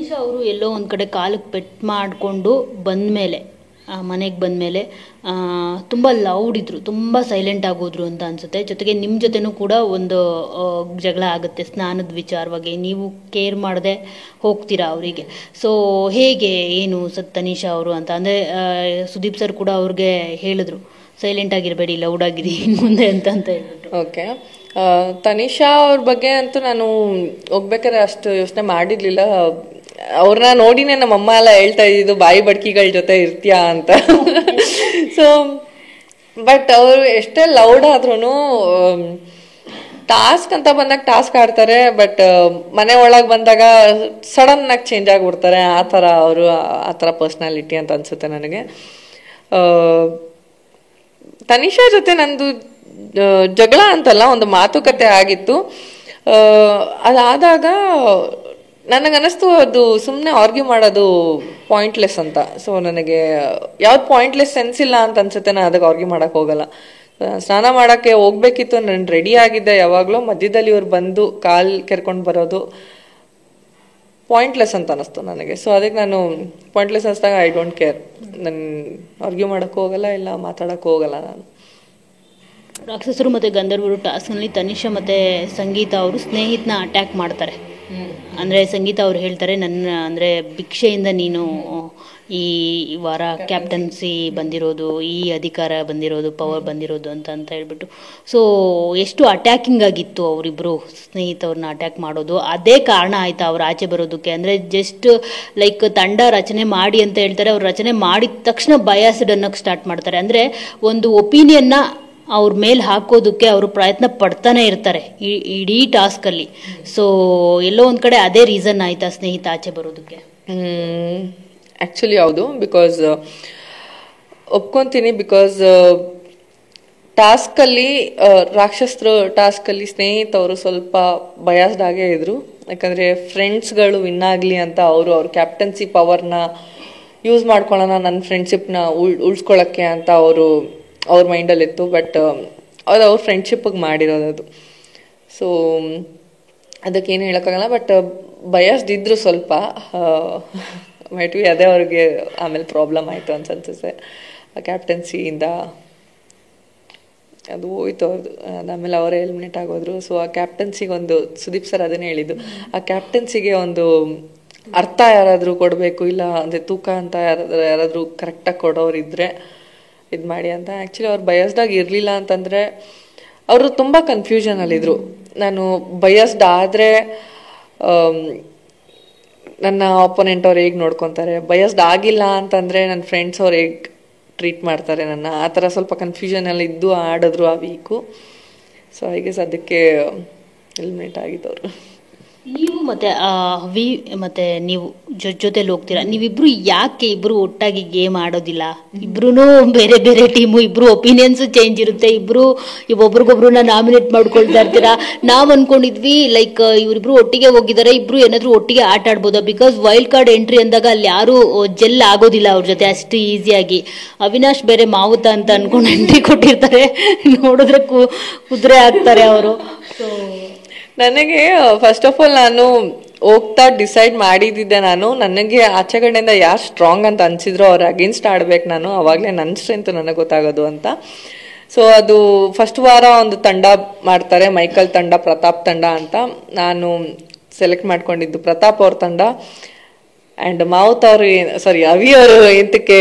ತನಿಷಾ ಅವರು ಎಲ್ಲೋ ಒಂದು ಕಡೆ ಕಾಲಕ್ಕೆ ಪೆಟ್ ಮಾಡಿಕೊಂಡು ಬಂದಮೇಲೆ ಮನೆಗೆ ಬಂದಮೇಲೆ ತುಂಬ ಲೌಡ್ ಇದ್ರು, ತುಂಬ ಸೈಲೆಂಟ್ ಆಗೋದ್ರು ಅಂತ ಅನಿಸುತ್ತೆ. ಜೊತೆಗೆ ನಿಮ್ಮ ಜೊತೆನೂ ಕೂಡ ಒಂದು ಜಗಳ ಆಗುತ್ತೆ ಸ್ನಾನದ ವಿಚಾರವಾಗಿ. ನೀವು ಕೇರ್ ಮಾಡದೆ ಹೋಗ್ತೀರಾ ಅವರಿಗೆ. ಸೊ ಹೇಗೆ ಏನು ತನಿಷಾ ಅವರು ಅಂತ ಅಂದರೆ ಸುದೀಪ್ ಸರ್ ಕೂಡ ಅವ್ರಿಗೆ ಹೇಳಿದ್ರು ಸೈಲೆಂಟ್ ಆಗಿರಬೇಡಿ, ಲೌಡ್ ಆಗಿರಿ ಮುಂದೆ ಅಂತ ಹೇಳ್ಬಿಟ್ಟು. ಓಕೆ, ತನಿಷಾ ಅವ್ರ ಬಗ್ಗೆ ಅಂತೂ ನಾನು ಹೋಗ್ಬೇಕಾದ್ರೆ ಅಷ್ಟು ಯೋಚನೆ ಮಾಡಿರ್ಲಿಲ್ಲ. ಅವ್ರನ್ನ ನೋಡಿನೇ ನಮ್ಮಮ್ಮ ಎಲ್ಲ ಹೇಳ್ತಾ ಇದ್ದಿದ್ದು ಬಾಯಿ ಬಡ್ಕಿಗಳ ಜೊತೆ ಇರ್ತೀಯಾ ಅಂತ. ಸೊ ಬಟ್ ಅವರು ಎಷ್ಟೇ ಲೌಡ್ ಆದ್ರೂ ಟಾಸ್ಕ್ ಅಂತ ಬಂದಾಗ ಟಾಸ್ಕ್ ಆಡ್ತಾರೆ. ಬಟ್ ಮನೆ ಒಳಗೆ ಬಂದಾಗ ಸಡನ್ ಆಗಿ ಚೇಂಜ್ ಆಗಿಬಿಡ್ತಾರೆ. ಆ ಥರ ಅವರು ಆ ಥರ ಪರ್ಸ್ನಾಲಿಟಿ ಅಂತ ಅನ್ಸುತ್ತೆ ನನಗೆ. ತನಿಷಾ ಜೊತೆ ನಂದು ಜಗಳ ಅಂತಲ್ಲ, ಒಂದು ಮಾತುಕತೆ ಆಗಿತ್ತು. ಅದಾದಾಗ ನನಗನ್ನಿಸ್ತು ಅದು ಸುಮ್ಮನೆ ಆರ್ಗ್ಯೂ ಮಾಡೋದು ಪಾಯಿಂಟ್ಲೆಸ್ ಅಂತ. ಸೊ ನನಗೆ ಯಾವ್ದು ಪಾಯಿಂಟ್ಲೆಸ್ ಸೆನ್ಸ್ ಇಲ್ಲ ಅಂತ ಅನ್ಸುತ್ತೆ, ನಾನು ಅದಕ್ಕೆ ಆರ್ಗ್ಯೂ ಮಾಡಕ್ಕೆ ಹೋಗಲ್ಲ. ಸ್ನಾನ ಮಾಡೋಕ್ಕೆ ಹೋಗ್ಬೇಕಿತ್ತು, ನಾನು ರೆಡಿ ಆಗಿದ್ದೆ. ಯಾವಾಗಲೂ ಮಧ್ಯದಲ್ಲಿ ಇವ್ರು ಬಂದು ಕಾಲ್ ಕೆರ್ಕೊಂಡು ಬರೋದು ಪಾಯಿಂಟ್ಲೆಸ್ ಅಂತ ಅನ್ನಿಸ್ತು ನನಗೆ. ಸೊ ಅದಕ್ಕೆ ನಾನು ಪಾಯಿಂಟ್ಲೆಸ್ ಅನಿಸ್ದಾಗ ಐ ಡೋಂಟ್ ಕೇರ್, ನಾನು ಆರ್ಗ್ಯೂ ಮಾಡೋಕ್ಕೆ ಹೋಗಲ್ಲ, ಇಲ್ಲ ಮಾತಾಡೋಕ್ಕೆ ಹೋಗಲ್ಲ ನಾನು. ರಾಕ್ಷಸರು ಮತ್ತು ಗಂಧರ್ವರು ಟಾಸ್ಕ್ನಲ್ಲಿ ತನಿಷಾ ಮತ್ತು ಸಂಗೀತ ಅವರು ಸ್ನೇಹಿತನ ಅಟ್ಯಾಕ್ ಮಾಡ್ತಾರೆ. ಅಂದರೆ ಸಂಗೀತ ಅವ್ರು ಹೇಳ್ತಾರೆ, ನನ್ನ ಅಂದರೆ ಭಿಕ್ಷೆಯಿಂದ ನೀನು ಈ ವಾರ ಕ್ಯಾಪ್ಟನ್ಸಿ ಬಂದಿರೋದು, ಈ ಅಧಿಕಾರ ಬಂದಿರೋದು, ಪವರ್ ಬಂದಿರೋದು ಅಂತ ಹೇಳ್ಬಿಟ್ಟು. ಸೊ ಎಷ್ಟು ಅಟ್ಯಾಕಿಂಗ್ ಆಗಿತ್ತು ಅವರಿಬ್ಬರು ಸ್ನೇಹಿತವ್ರನ್ನ ಅಟ್ಯಾಕ್ ಮಾಡೋದು. ಅದೇ ಕಾರಣ ಆಯ್ತಾ ಅವ್ರು ಆಚೆ ಬರೋದಕ್ಕೆ. ಅಂದರೆ ಜಸ್ಟ್ ಲೈಕ್ ತಂಡ ರಚನೆ ಮಾಡಿ ಅಂತ ಹೇಳ್ತಾರೆ, ಅವ್ರು ರಚನೆ ಮಾಡಿದ ತಕ್ಷಣ ಬಯಾಸ್ಡ್ ಅನ್ನೋಕ್ಕೆ ಸ್ಟಾರ್ಟ್ ಮಾಡ್ತಾರೆ. ಅಂದರೆ ಒಂದು ಒಪಿನಿಯನ್ನ ಅವ್ರ ಮೇಲೆ ಹಾಕೋದಕ್ಕೆ ಅವರು ಪ್ರಯತ್ನ ಪಡ್ತಾನೆ ಇರ್ತಾರೆ ಇಡೀ ಟಾಸ್ಕಲ್ಲಿ. ಸೊ ಎಲ್ಲೋ ಒಂದು ಕಡೆ ಅದೇ ರೀಸನ್ ಆಯ್ತಾ ಸ್ನೇಹಿತ ಆಚೆ ಬರೋದಕ್ಕೆ? ಆ್ಯಕ್ಚುಲಿ ಹೌದು, ಬಿಕಾಸ್ ಒಪ್ಕೊತೀನಿ. ಬಿಕಾಸ್ ಟಾಸ್ಕಲ್ಲಿ ರಾಕ್ಷಸರು ಟಾಸ್ಕಲ್ಲಿ ಸ್ನೇಹಿತವರು ಸ್ವಲ್ಪ ಬಯಾಸ್ಡ್ ಆಗೇ ಇದ್ರು. ಯಾಕಂದರೆ ಫ್ರೆಂಡ್ಸ್ಗಳು ವಿನ್ ಆಗಲಿ ಅಂತ ಅವರು ಅವ್ರ ಕ್ಯಾಪ್ಟನ್ಸಿ ಪವರ್ನ ಯೂಸ್ ಮಾಡ್ಕೊಳ್ಳೋಣ, ನನ್ನ ಫ್ರೆಂಡ್ಶಿಪ್ನ ಉಳಿಸ್ಕೊಳ್ಳೋಕ್ಕೆ ಅಂತ ಅವ್ರ ಮೈಂಡಲ್ಲಿತ್ತು. ಬಟ್ ಅದು ಅವ್ರ ಫ್ರೆಂಡ್ಶಿಪ್ಪಿಗೆ ಮಾಡಿರೋದು. ಸೊ ಅದಕ್ಕೇನು ಹೇಳೋಕ್ಕಾಗಲ್ಲ. ಬಟ್ ಬಯಸ್ಡ್ ಇದ್ರು ಸ್ವಲ್ಪ, ಮೈಟ್ ಬಿ ಅದೇ ಅವ್ರಿಗೆ ಆಮೇಲೆ ಪ್ರಾಬ್ಲಮ್ ಆಯಿತು ಅನ್ಸುತ್ತೆ. ಕ್ಯಾಪ್ಟನ್ಸಿಯಿಂದ ಅದು ಹೋಯ್ತು ಅವ್ರದ್ದು. ಅದಾದಮೇಲೆ ಅವರೇ ಎಲಿಮಿನೇಟ್ ಆಗೋದ್ರು. ಸೊ ಆ ಕ್ಯಾಪ್ಟನ್ಸಿಗೆ ಒಂದು ಸುದೀಪ್ ಸರ್ ಅದನ್ನೇ ಹೇಳಿದ್ದು, ಆ ಕ್ಯಾಪ್ಟನ್ಸಿಗೆ ಒಂದು ಅರ್ಥ ಯಾರಾದರೂ ಕೊಡಬೇಕು, ಇಲ್ಲ ಅಂದರೆ ತೂಕ ಅಂತ ಯಾರಾದರೂ ಕರೆಕ್ಟಾಗಿ ಕೊಡೋರಿದ್ರೆ ಇದು ಮಾಡಿ ಅಂತ. ಆ್ಯಕ್ಚುಲಿ ಅವ್ರು ಬಯಸ್ಡಾಗಿ ಇರಲಿಲ್ಲ ಅಂತಂದರೆ ಅವರು ತುಂಬ ಕನ್ಫ್ಯೂಷನಲ್ಲಿದ್ದರು. ನಾನು ಬಯಸ್ಡ್ ಆದರೆ ನನ್ನ ಆಪೋನೆಂಟ್ ಅವ್ರು ಹೇಗೆ ನೋಡ್ಕೊತಾರೆ, ಬಯಸ್ಡ್ ಆಗಿಲ್ಲ ಅಂತಂದರೆ ನನ್ನ ಫ್ರೆಂಡ್ಸ್ ಅವ್ರು ಹೇಗೆ ಟ್ರೀಟ್ ಮಾಡ್ತಾರೆ ನನ್ನ, ಆ ಥರ ಸ್ವಲ್ಪ ಕನ್ಫ್ಯೂಷನಲ್ಲಿ ಇದ್ದು ಆಡಿದ್ರು ಆ ವೀಕು. ಸೊ ಹಾಗೆ ಅದಕ್ಕೆ ಎಲಿಮಿನೇಟ್ ಆಗಿದ್ದವರು. ನೀವು ಮತ್ತು ವಿ ಮತ್ತು ನೀವು ಜೊತೆಲಿ ಹೋಗ್ತೀರಾ, ನೀವಿಬ್ರು ಯಾಕೆ ಇಬ್ರು ಒಟ್ಟಾಗಿ ಗೇಮ್ ಆಡೋದಿಲ್ಲ? ಇಬ್ರು ಬೇರೆ ಬೇರೆ ಟೀಮು, ಇಬ್ರು ಒಪಿನಿಯನ್ಸು ಚೇಂಜ್ ಇರುತ್ತೆ, ಇಬ್ರು ಒಬ್ರಿಗೊಬ್ರನ್ನ ನಾಮಿನೇಟ್ ಮಾಡ್ಕೊಳ್ತಾ ಇರ್ತೀರಾ. ನಾವು ಅನ್ಕೊಂಡಿದ್ವಿ ಲೈಕ್ ಇವರಿಬ್ರು ಒಟ್ಟಿಗೆ ಹೋಗಿದ್ದಾರೆ, ಇಬ್ರು ಏನಾದ್ರು ಒಟ್ಟಿಗೆ ಆಟ ಆಡ್ಬೋದಾ? ಬಿಕಾಸ್ ವೈಲ್ಡ್ ಕಾರ್ಡ್ ಎಂಟ್ರಿ ಅಂದಾಗ ಅಲ್ಲಿ ಯಾರು ಜೆಲ್ ಆಗೋದಿಲ್ಲ ಅವ್ರ ಜೊತೆ ಅಷ್ಟು ಈಸಿಯಾಗಿ. ಅವಿನಾಶ್ ಬೇರೆ ಮಾವುತ ಅಂತ ಅನ್ಕೊಂಡು ಎಂಟ್ರಿ ಕೊಟ್ಟಿರ್ತಾರೆ, ನೋಡಿದ್ರೆ ಕುದುರೆ ಆಗ್ತಾರೆ ಅವರು. ಸೊ ನನಗೆ ಫಸ್ಟ್ ಆಫ್ ಆಲ್ ನಾನು ಹೋಗ್ತಾ ಡಿಸೈಡ್ ಮಾಡಿದ್ದೆ, ನನಗೆ ಆಚೆಗಡೆಯಿಂದ ಯಾರು ಸ್ಟ್ರಾಂಗ್ ಅಂತ ಅನ್ಸಿದ್ರು ಅವ್ರ ಅಗೇನ್ಸ್ಟ್ ಆಡ್ಬೇಕು ನಾನು, ಅವಾಗಲೇ ನನ್ನ ಸ್ಟ್ರೆಂತ್ ನನಗೆ ಗೊತ್ತಾಗೋದು ಅಂತ. ಸೊ ಅದು ಫಸ್ಟ್ ವಾರ ಒಂದು ತಂಡ ಮಾಡ್ತಾರೆ, ಮೈಕಲ್ ತಂಡ, ಪ್ರತಾಪ್ ತಂಡ ಅಂತ. ನಾನು ಸೆಲೆಕ್ಟ್ ಮಾಡ್ಕೊಂಡಿದ್ದು ಪ್ರತಾಪ್ ಅವ್ರ ತಂಡ. ಆ್ಯಂಡ್ ಮಾವುತ್ ಅವರು ಅವಿ ಅವರು ಎಂತಕ್ಕೆ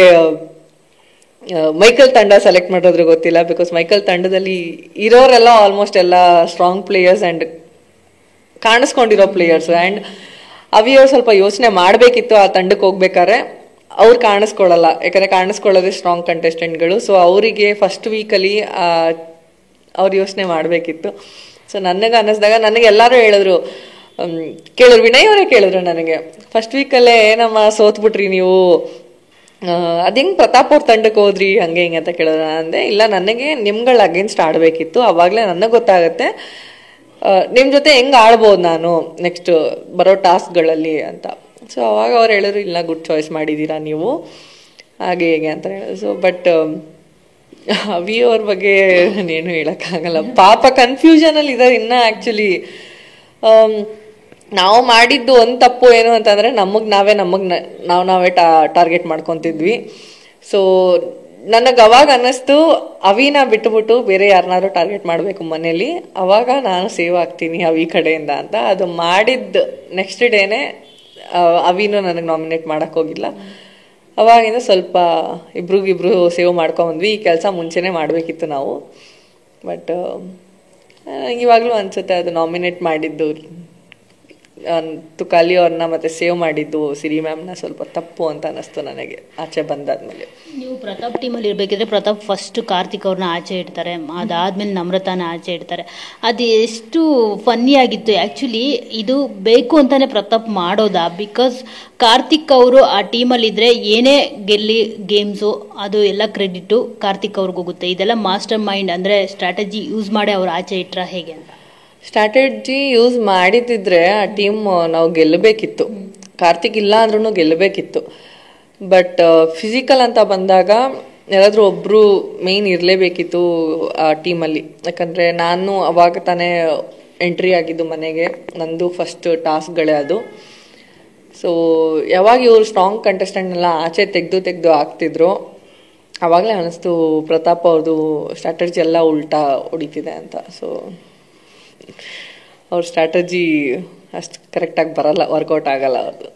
ಮೈಕಲ್ ತಂಡ ಸೆಲೆಕ್ಟ್ ಮಾಡೋದ್ರು ಗೊತ್ತಿಲ್ಲ. ಬಿಕಾಸ್ ಮೈಕಲ್ ತಂಡದಲ್ಲಿ ಇರೋರೆಲ್ಲ ಆಲ್ಮೋಸ್ಟ್ ಎಲ್ಲ ಸ್ಟ್ರಾಂಗ್ ಪ್ಲೇಯರ್ಸ್ ಆ್ಯಂಡ್ ಕಾಣಿಸ್ಕೊಂಡಿರೋ ಪ್ಲೇಯರ್ಸ್. ಆ್ಯಂಡ್ ಅವಿಯವ್ರು ಸ್ವಲ್ಪ ಯೋಚನೆ ಮಾಡಬೇಕಿತ್ತು ಆ ತಂಡಕ್ಕೆ ಹೋಗ್ಬೇಕಾದ್ರೆ. ಅವ್ರು ಕಾಣಿಸ್ಕೊಳ್ಳಲ್ಲ, ಯಾಕಂದರೆ ಕಾಣಿಸ್ಕೊಳ್ಳೋದೇ ಸ್ಟ್ರಾಂಗ್ ಕಂಟೆಸ್ಟೆಂಟ್ಗಳು. ಸೊ ಅವರಿಗೆ ಫಸ್ಟ್ ವೀಕಲ್ಲಿ ಅವ್ರು ಯೋಚನೆ ಮಾಡಬೇಕಿತ್ತು. ಸೊ ನನಗೆ ಅನ್ನಿಸ್ದಾಗ ನನಗೆ ಎಲ್ಲರೂ ಹೇಳಿದ್ರು, ವಿನಯ್ ಅವರೇ ಕೇಳಿದ್ರು ನನಗೆ ಫಸ್ಟ್ ವೀಕಲ್ಲೇ ನಮ್ಮ ಸೋತ್ಬಿಟ್ರಿ ನೀವು, ಅದಿಂಗೆ ಪ್ರತಾಪ್ ಅವ್ರ ತಂಡಕ್ಕೆ ಹೋದ್ರಿ ಹಂಗೆ ಹಿಂಗೆ ಅಂತ ಕೇಳಿದ್ರು. ನಾನು ಅಂದೆ ಇಲ್ಲ, ನನಗೆ ನಿಮ್ಗಳ ಅಗೇನ್ಸ್ಟ್ ಆಡಬೇಕಿತ್ತು, ಅವಾಗಲೇ ನನಗೆ ಗೊತ್ತಾಗುತ್ತೆ ನಿಮ್ಮ ಜೊತೆ ಹೆಂಗೆ ಆಡ್ಬೋದು ನಾನು ನೆಕ್ಸ್ಟ್ ಬರೋ ಟಾಸ್ಕ್ಗಳಲ್ಲಿ ಅಂತ. ಸೊ ಅವಾಗ ಅವ್ರು ಹೇಳಿದ್ರು ಇಲ್ಲ, ಗುಡ್ ಚಾಯ್ಸ್ ಮಾಡಿದ್ದೀರಾ ನೀವು, ಹಾಗೆ ಹೇಗೆ ಅಂತ ಹೇಳಿದ್ರು. ಸೊ ಬಟ್ ಅವಿ ಅವ್ರ ಬಗ್ಗೆ ನಾನೇನು ಹೇಳೋಕ್ಕಾಗಲ್ಲ, ಪಾಪ ಕನ್ಫ್ಯೂಷನಲ್ಲಿ ಇದ್ದಾರೆ ಇನ್ನು. ಆ್ಯಕ್ಚುಲಿ ನಾವು ಮಾಡಿದ್ದು ಒಂದು ತಪ್ಪು ಏನು ಅಂತಂದ್ರೆ ನಾವೇ ಟಾರ್ಗೆಟ್ ಮಾಡ್ಕೊಂತಿದ್ವಿ. ಸೊ ನನಗೆ ಅವಾಗ ಅನ್ನಿಸ್ತು ಅವಿನ ಬಿಟ್ಟುಬಿಟ್ಟು ಬೇರೆ ಯಾರನ್ನಾದ್ರೂ ಟಾರ್ಗೆಟ್ ಮಾಡಬೇಕು ಮನೇಲಿ, ಅವಾಗ ನಾನು ಸೇವ್ ಆಗ್ತೀನಿ ಅವಿ ಕಡೆಯಿಂದ ಅಂತ. ಅದು ಮಾಡಿದ್ದು ನೆಕ್ಸ್ಟ್ ಡೇನೆ ಅವಿನೂ ನನಗೆ ನಾಮಿನೇಟ್ ಮಾಡಕ್ ಹೋಗಿಲ್ಲ. ಅವಾಗಿಂದ ಸ್ವಲ್ಪ ಇಬ್ರಿಗಿಬ್ರು ಸೇವ್ ಮಾಡ್ಕೊಂಡ್ಬಂದ್ವಿ. ಈ ಕೆಲಸ ಮುಂಚೆನೆ ಮಾಡಬೇಕಿತ್ತು ನಾವು. ಬಟ್ ಇವಾಗಲೂ ಅನ್ಸುತ್ತೆ ಅದು ನಾಮಿನೇಟ್ ಮಾಡಿದ್ದು ತುಕಾಲಿ ಅವ್ರನ್ನ ಮತ್ತೆ ಸೇವ್ ಮಾಡಿದ್ದು ಸಿರಿ ಮ್ಯಾಮ್ನ ಸ್ವಲ್ಪ ತಪ್ಪು ಅಂತ ಅನ್ನಿಸ್ತು ನನಗೆ ಆಚೆ ಬಂದಾದ್ಮೇಲೆ. ನೀವು ಪ್ರತಾಪ್ ಟೀಮಲ್ಲಿ ಇರಬೇಕಿದ್ರೆ ಪ್ರತಾಪ್ ಫಸ್ಟ್ ಕಾರ್ತಿಕ್ ಅವ್ರನ್ನ ಆಚೆ ಇಡ್ತಾರೆ, ಅದಾದ್ಮೇಲೆ ನಮ್ರತಾನ ಆಚೆ ಇಡ್ತಾರೆ. ಅದು ಎಷ್ಟು ಫನ್ನಿ ಆಗಿತ್ತು. ಆ್ಯಕ್ಚುಲಿ ಇದು ಬೇಕು ಅಂತಾನೆ ಪ್ರತಾಪ್ ಮಾಡೋದಾ? ಬಿಕಾಸ್ ಕಾರ್ತಿಕ್ ಅವರು ಆ ಟೀಮಲ್ಲಿದ್ದರೆ ಏನೇ ಗೆಲ್ಲಿ ಗೇಮ್ಸು ಅದು ಎಲ್ಲ ಕ್ರೆಡಿಟು ಕಾರ್ತಿಕ್ ಅವ್ರಿಗೆ ಹೋಗುತ್ತೆ. ಇದೆಲ್ಲ ಮಾಸ್ಟರ್ ಮೈಂಡ್ ಅಂದರೆ ಸ್ಟ್ರಾಟಜಿ ಯೂಸ್ ಮಾಡಿ ಅವ್ರು ಆಚೆ ಇಟ್ರ ಹೇಗೆ ಅಂತ? ಸ್ಟ್ರಾಟಜಿ ಯೂಸ್ ಮಾಡಿದಿದ್ರೆ ಆ ಟೀಮ್ ನಾವು ಗೆಲ್ಲಬೇಕಿತ್ತು. ಕಾರ್ತಿಕ್ ಇಲ್ಲ ಅಂದ್ರೂ ಗೆಲ್ಲಬೇಕಿತ್ತು. ಬಟ್ ಫಿಸಿಕಲ್ ಅಂತ ಬಂದಾಗ ಯಾರಾದರೂ ಒಬ್ಬರು ಮೇಯ್ನ್ ಇರಲೇಬೇಕಿತ್ತು ಆ ಟೀಮಲ್ಲಿ. ಯಾಕಂದರೆ ನಾನು ಅವಾಗ ತಾನೇ ಎಂಟ್ರಿ ಆಗಿದ್ದು ಮನೆಗೆ, ನಂದು ಫಸ್ಟ್ ಟಾಸ್ಕ್ಗಳೇ ಅದು. ಸೊ ಯಾವಾಗ ಇವರು ಸ್ಟ್ರಾಂಗ್ ಕಂಟೆಸ್ಟೆಂಟ್ನೆಲ್ಲ ಆಚೆ ತೆಗೆದು ಆಗ್ತಿದ್ರು, ಆವಾಗಲೇ ಅನ್ನಿಸ್ತು ಪ್ರತಾಪ್ ಅವ್ರದ್ದು ಸ್ಟ್ರಾಟಜಿ ಎಲ್ಲ ಉಲ್ಟಾ ಹೊಡಿತಿದೆ ಅಂತ. ಸೊ ಅವ್ರ ಸ್ಟ್ರಾಟಜಿ ಅಷ್ಟು ಕರೆಕ್ಟಾಗಿ ಬರಲ್ಲ, ವರ್ಕೌಟ್ ಆಗಲ್ಲ ಅವ್ರದ್ದು.